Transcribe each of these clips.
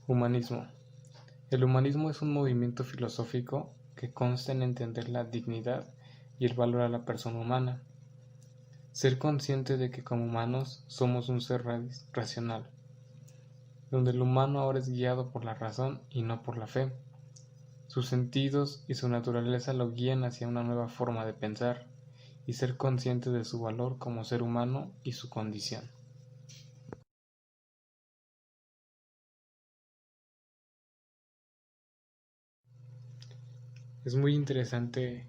Humanismo. El humanismo es un movimiento filosófico que consta en entender la dignidad y el valor a la persona humana. Ser consciente de que como humanos somos un ser racional, donde el humano ahora es guiado por la razón y no por la fe. Sus sentidos y su naturaleza lo guían hacia una nueva forma de pensar y ser consciente de su valor como ser humano y su condición. Es muy interesante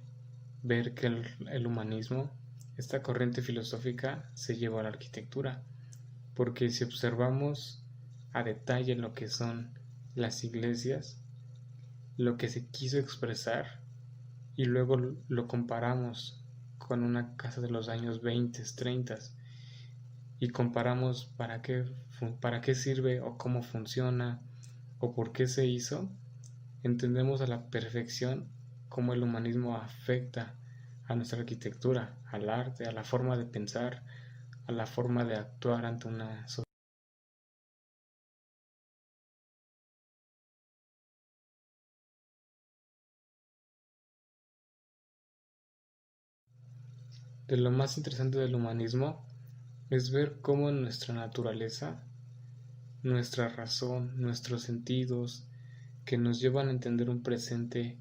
ver que el humanismo, esta corriente filosófica, se llevó a la arquitectura, porque si observamos a detalle lo que son las iglesias, lo que se quiso expresar, y luego lo comparamos con una casa de los años 20, 30, y comparamos para qué sirve o cómo funciona o por qué se hizo, entendemos a la perfección cómo el humanismo afecta a nuestra arquitectura, al arte, a la forma de pensar, a la forma de actuar ante una sociedad. De lo más interesante del humanismo es ver cómo en nuestra naturaleza, nuestra razón, nuestros sentidos, que nos llevan a entender un presente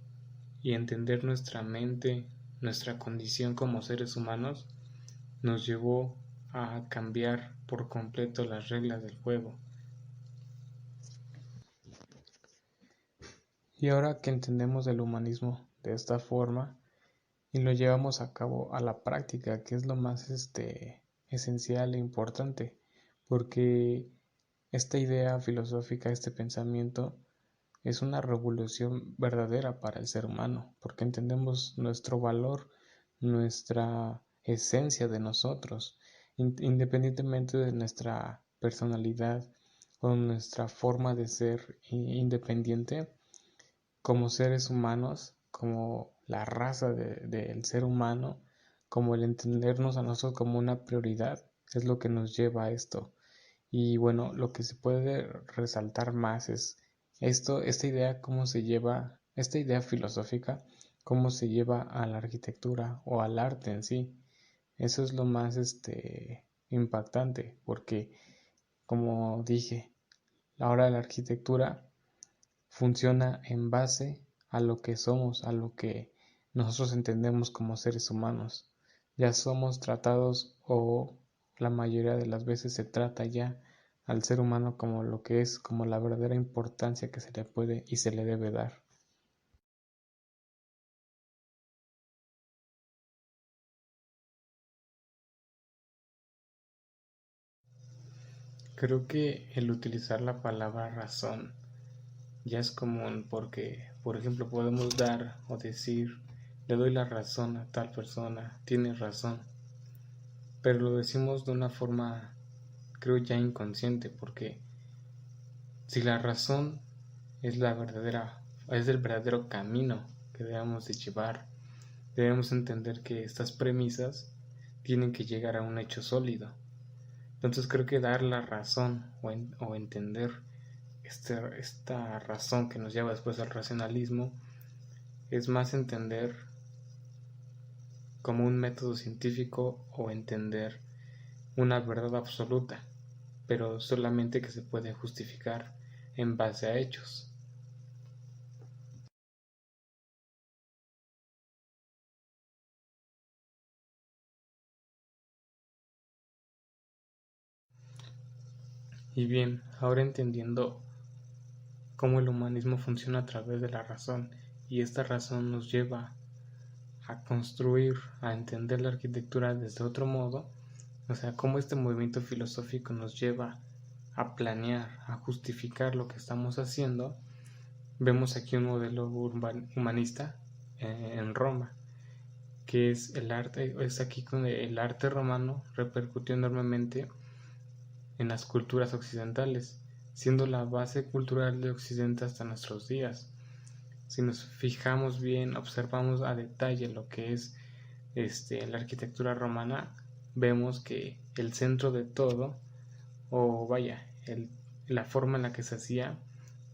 y entender nuestra mente, nuestra condición como seres humanos, nos llevó a cambiar por completo las reglas del juego. Y ahora que entendemos el humanismo de esta forma y lo llevamos a cabo a la práctica, que es lo más esencial e importante, porque esta idea filosófica, este pensamiento, es una revolución verdadera para el ser humano, porque entendemos nuestro valor, nuestra esencia de nosotros, independientemente de nuestra personalidad o nuestra forma de ser independiente, como seres humanos, como la raza del ser humano, como el entendernos a nosotros como una prioridad, es lo que nos lleva a esto. Y bueno, lo que se puede resaltar más es esta idea, cómo se lleva, esta idea filosófica, cómo se lleva a la arquitectura o al arte en sí. Eso es lo más impactante, porque como dije, ahora la arquitectura funciona en base a lo que somos, a lo que nosotros entendemos como seres humanos. Ya somos tratados, o la mayoría de las veces se trata ya al ser humano como lo que es, como la verdadera importancia que se le puede y se le debe dar. Creo que el utilizar la palabra razón ya es común porque, por ejemplo, podemos dar o decir, le doy la razón a tal persona, tiene razón, pero lo decimos de una forma, creo, ya inconsciente, porque si la razón es es el verdadero camino que debemos de llevar, debemos entender que estas premisas tienen que llegar a un hecho sólido. Entonces creo que dar la razón o entender esta razón que nos lleva después al racionalismo es más entender como un método científico o entender una verdad absoluta, pero solamente que se puede justificar en base a hechos. Y bien, ahora entendiendo cómo el humanismo funciona a través de la razón, y esta razón nos lleva a construir, a entender la arquitectura desde otro modo, o sea, cómo este movimiento filosófico nos lleva a planear, a justificar lo que estamos haciendo, vemos aquí un modelo humanista en Roma, que es el arte, es aquí donde el arte romano repercutió enormemente en las culturas occidentales, siendo la base cultural de Occidente hasta nuestros días. Si nos fijamos bien, observamos a detalle lo que es la arquitectura romana, vemos que el centro de todo, o vaya, la forma en la que se hacía,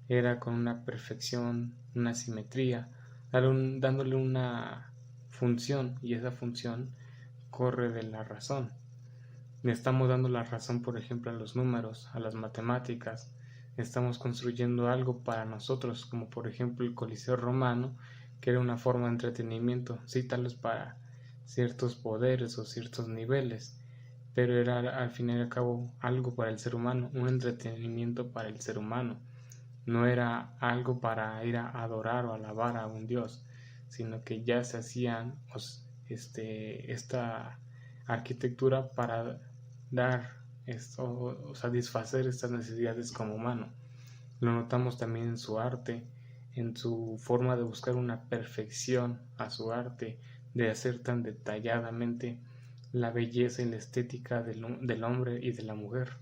era con una perfección, una simetría, dándole una función, y esa función corre de la razón. Le estamos dando la razón, por ejemplo, a los números, a las matemáticas. Estamos construyendo algo para nosotros, como por ejemplo el Coliseo Romano, que era una forma de entretenimiento, sí, tal vez para ciertos poderes o ciertos niveles, pero era al fin y al cabo algo para el ser humano, un entretenimiento para el ser humano. No era algo para ir a adorar o alabar a un dios, sino que ya se hacían esta arquitectura para dar esto, o satisfacer estas necesidades como humano. Lo notamos también en su arte, en su forma de buscar una perfección a su arte, de hacer tan detalladamente la belleza y la estética del hombre y de la mujer.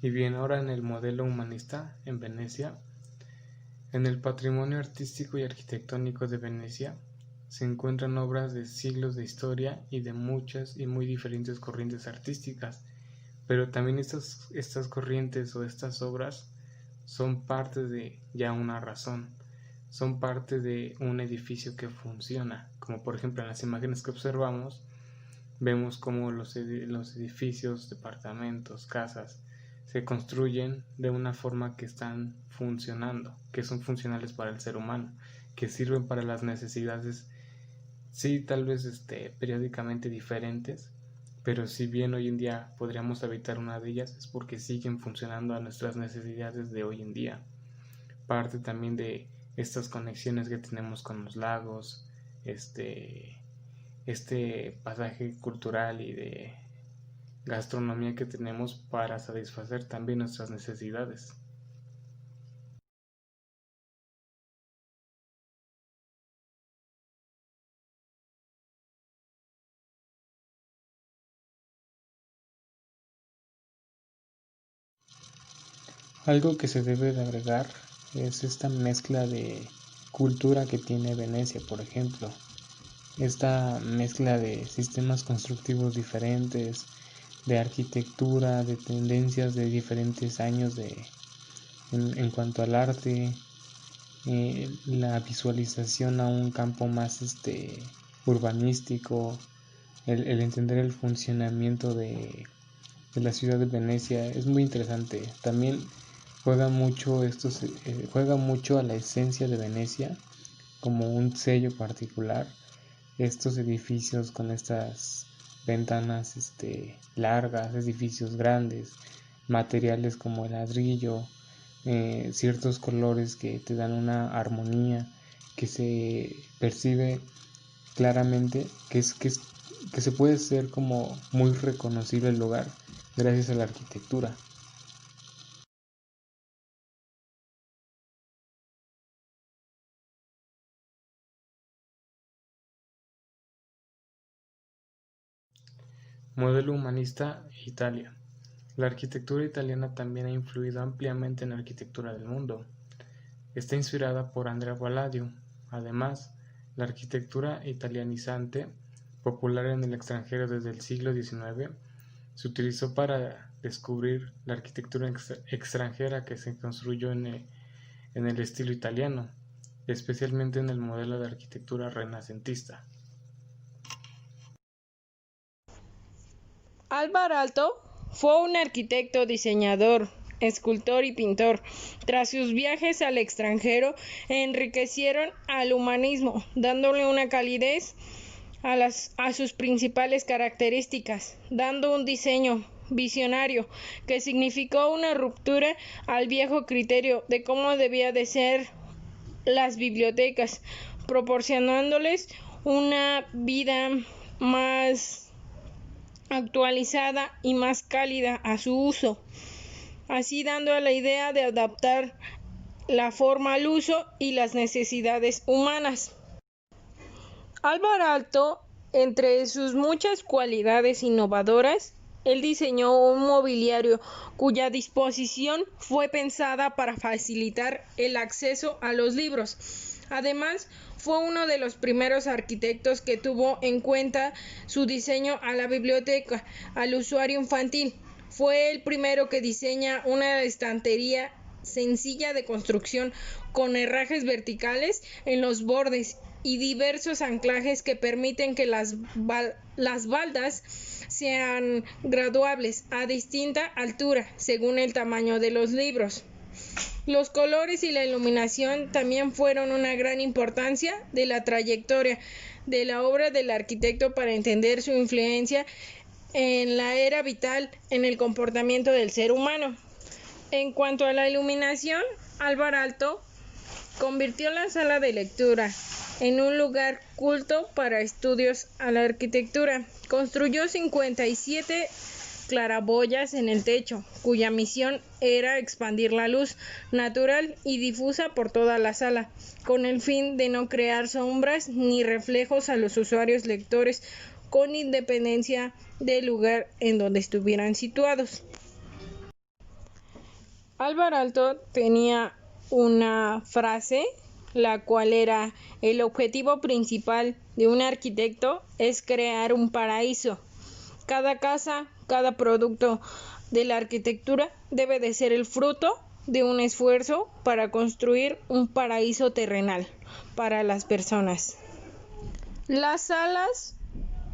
Y bien, ahora en el modelo humanista en Venecia, en el patrimonio artístico y arquitectónico de Venecia se encuentran obras de siglos de historia y de muchas y muy diferentes corrientes artísticas, pero también estas corrientes o estas obras son parte de ya una razón, son parte de un edificio que funciona, como por ejemplo en las imágenes que observamos, vemos cómo los edificios, departamentos, casas, se construyen de una forma que están funcionando, que son funcionales para el ser humano, que sirven para las necesidades, sí, tal vez periódicamente diferentes, pero si bien hoy en día podríamos habitar una de ellas, es porque siguen funcionando a nuestras necesidades de hoy en día. Parte también de estas conexiones que tenemos con los lagos, este pasaje cultural y de gastronomía que tenemos para satisfacer también nuestras necesidades. Algo que se debe de agregar es esta mezcla de cultura que tiene Venecia, por ejemplo. Esta mezcla de sistemas constructivos diferentes, de arquitectura, de tendencias de diferentes años en cuanto al arte, la visualización a un campo más urbanístico, el entender el funcionamiento de la ciudad de Venecia es muy interesante. También juega mucho a la esencia de Venecia como un sello particular. Estos edificios con estas ventanas largas, edificios grandes, materiales como el ladrillo, ciertos colores que te dan una armonía que se percibe claramente, que se puede ser como muy reconocible el lugar gracias a la arquitectura. Modelo humanista Italia. La arquitectura italiana también ha influido ampliamente en la arquitectura del mundo. Está inspirada por Andrea Palladio. Además, la arquitectura italianizante, popular en el extranjero desde el siglo XIX, se utilizó para descubrir la arquitectura extranjera que se construyó en el estilo italiano, especialmente en el modelo de arquitectura renacentista. Álvar Aalto fue un arquitecto, diseñador, escultor y pintor. Tras sus viajes al extranjero, enriquecieron al humanismo, dándole una calidez a sus principales características, dando un diseño visionario que significó una ruptura al viejo criterio de cómo debía de ser las bibliotecas, proporcionándoles una vida más actualizada y más cálida a su uso, así dando a la idea de adaptar la forma al uso y las necesidades humanas. Álvaro Aalto, entre sus muchas cualidades innovadoras, él diseñó un mobiliario cuya disposición fue pensada para facilitar el acceso a los libros, Además, fue uno de los primeros arquitectos que tuvo en cuenta su diseño a la biblioteca, al usuario infantil. Fue el primero que diseña una estantería sencilla de construcción con herrajes verticales en los bordes y diversos anclajes que permiten que las baldas sean graduables a distinta altura según el tamaño de los libros. Los colores y la iluminación también fueron una gran importancia de la trayectoria de la obra del arquitecto para entender su influencia en la era vital en el comportamiento del ser humano. En cuanto a la iluminación, Álvar Aalto convirtió la sala de lectura en un lugar culto para estudios a la arquitectura. Construyó 57 claraboyas en el techo, cuya misión era expandir la luz natural y difusa por toda la sala, con el fin de no crear sombras ni reflejos a los usuarios lectores, con independencia del lugar en donde estuvieran situados. Álvar Aalto tenía una frase, la cual era: el objetivo principal de un arquitecto es crear un paraíso. Cada casa, cada producto de la arquitectura debe de ser el fruto de un esfuerzo para construir un paraíso terrenal para las personas. Las salas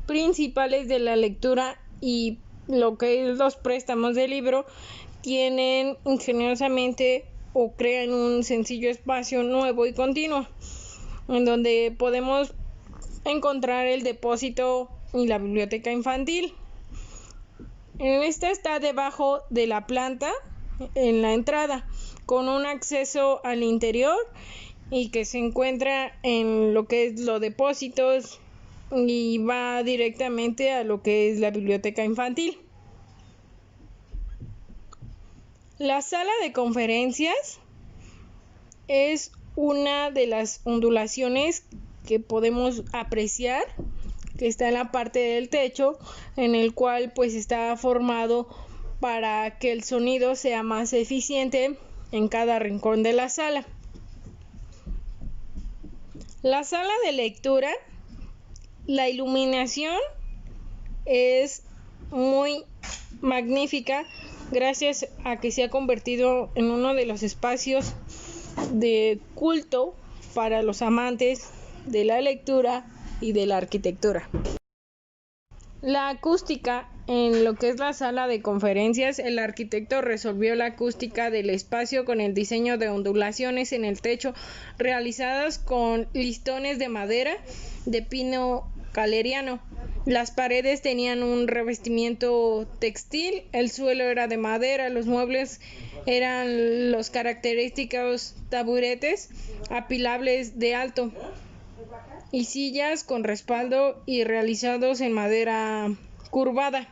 principales de la lectura y lo que es los préstamos de libro tienen ingeniosamente o crean un sencillo espacio nuevo y continuo en donde podemos encontrar el depósito y la biblioteca infantil. Esta está debajo de la planta en la entrada, con un acceso al interior y que se encuentra en lo que es los depósitos y va directamente a lo que es la biblioteca infantil. La sala de conferencias es una de las ondulaciones que podemos apreciar, que está en la parte del techo, en el cual pues está formado para que el sonido sea más eficiente en cada rincón de la sala. La sala de lectura, la iluminación es muy magnífica gracias a que se ha convertido en uno de los espacios de culto para los amantes de la lectura y de la arquitectura. La acústica en lo que es la sala de conferencias, el arquitecto resolvió la acústica del espacio con el diseño de ondulaciones en el techo realizadas con listones de madera de pino caleriano. Las paredes tenían un revestimiento textil, el suelo era de madera, los muebles eran los característicos taburetes apilables de alto y sillas con respaldo y realizados en madera curvada.